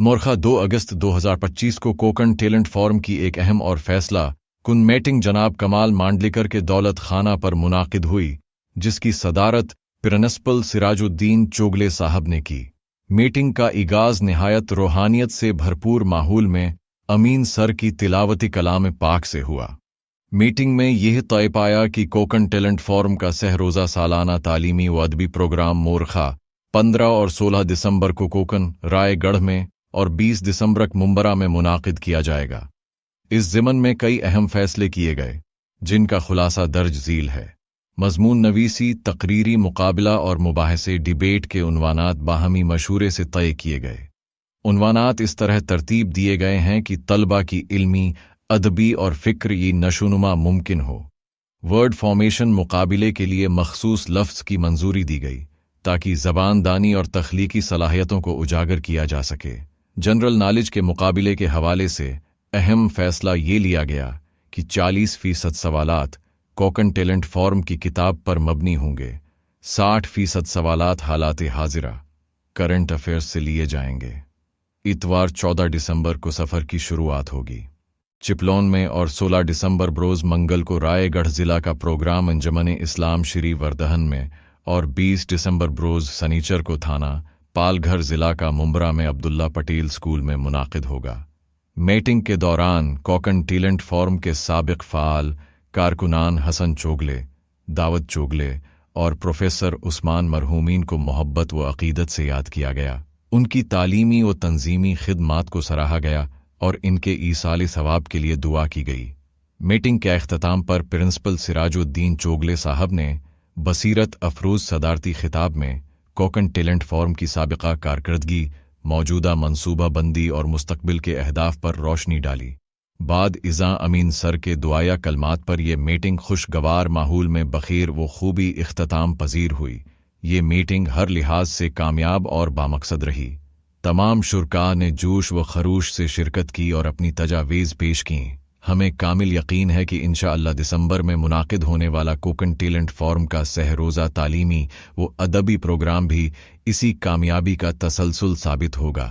मोरखा 2 अगस्त 2025 को Konkan talent forum की एक अहम और फैसला कुन मीटिंग जनाब कमाल मांडलिकर के दौलत खाना पर मुनाकिद हुई, जिसकी सदारत प्रिंसिपल सिराजुद्दीन चोगले साहब ने की। मीटिंग का आगाज निहायत रूहानियत से भरपूर माहौल में अमीन सर की तिलावती कलाम पाक से हुआ। मीटिंग में यह तय पाया कि कोकण टैलेंट फोरम का सहरोज़ा सालाना तालीमी व अदबी प्रोग्राम मोरखा 15 और 16 दिसंबर को कोकण रायगढ़ में और 20 दिसंबर को मुंबरा में मुनाकिद किया जाएगा। इस ज़िमन में कई अहम फैसले किए गए, जिनका खुलासा दर्ज झील है। मज़मून नवीसी, तकरीरी मुकाबला और मुबाहसे डिबेट के उन्वानात बाहमी मशूरे से तय किए गए। उन्वानात इस तरह तरतीब दिए गए हैं कि तलबा की इल्मी, अदबी और फ़िक्री नशोनुमा मुमकिन हो। वर्ड फॉर्मेशन मुकाबले के लिए मखसूस लफ्ज़ की मंजूरी दी गई ताकि ज़बानदानी और तख्लीकी सलाहियतों को उजागर किया जा सके। जनरल नॉलेज के मुकाबले के हवाले से अहम फैसला ये लिया गया कि 40% सवालात कोकण टैलेंट फोरम की किताब पर मबनी होंगे। 60% सवालात हालात हाजिरा करंट अफेयर्स से लिए जाएंगे। इतवार 14 दिसंबर को सफ़र की शुरुआत होगी। चिपलोन में और 16 दिसंबर बरोज़ मंगल को रायगढ़ ज़िला का प्रोग्राम अंजमन इस्लाम श्री वर्दहन में और 20 दिसंबर बरोज़ सनीचर को थाना पालघर ज़िला का मुंबरा में अब्दुल्ला पटेल स्कूल में मुनाकिद होगा। मीटिंग के दौरान कोकण टैलेंट फोरम के साबिक फ़ाल कारकुनान हसन चोगले, दावत चोगले और प्रोफेसर उस्मान मरहूमीन को मोहब्बत व अक़ीदत से याद किया गया। उनकी तालीमी व तंजीमी खिदमात को सराहा गया और इनके ईसाल सवाब के लिए दुआ की गई। मीटिंग के अख्ताम पर प्रिंसिपल सिराजुद्दीन चोगले साहब ने बसीरत अफरोज़ सदारती खिताब में कोकण टैलेंट फोरम की साबिका कारकर्दगी, मौजूदा मनसूबा बंदी और मुस्तकबिल के अहदाफ पर रोशनी डाली। बाद इज़ा अमीन सर के दुआया कलमात पर यह मीटिंग खुशगवार माहौल में बखैर व खूबी इख्तिताम पजीर हुई। ये मीटिंग हर लिहाज से कामयाब और बामकसद रही। तमाम शुरका ने जोश व खरूश से शिरकत की और अपनी तजावीज़ पेश की। हमें कामिल यकीन है कि इंशाअल्लाह दिसंबर में मुनाकिद होने वाला कोकण टैलेंट फोरम का सहरोज़ा तालीमी व अदबी प्रोग्राम भी इसी कामयाबी का तसलसल साबित होगा।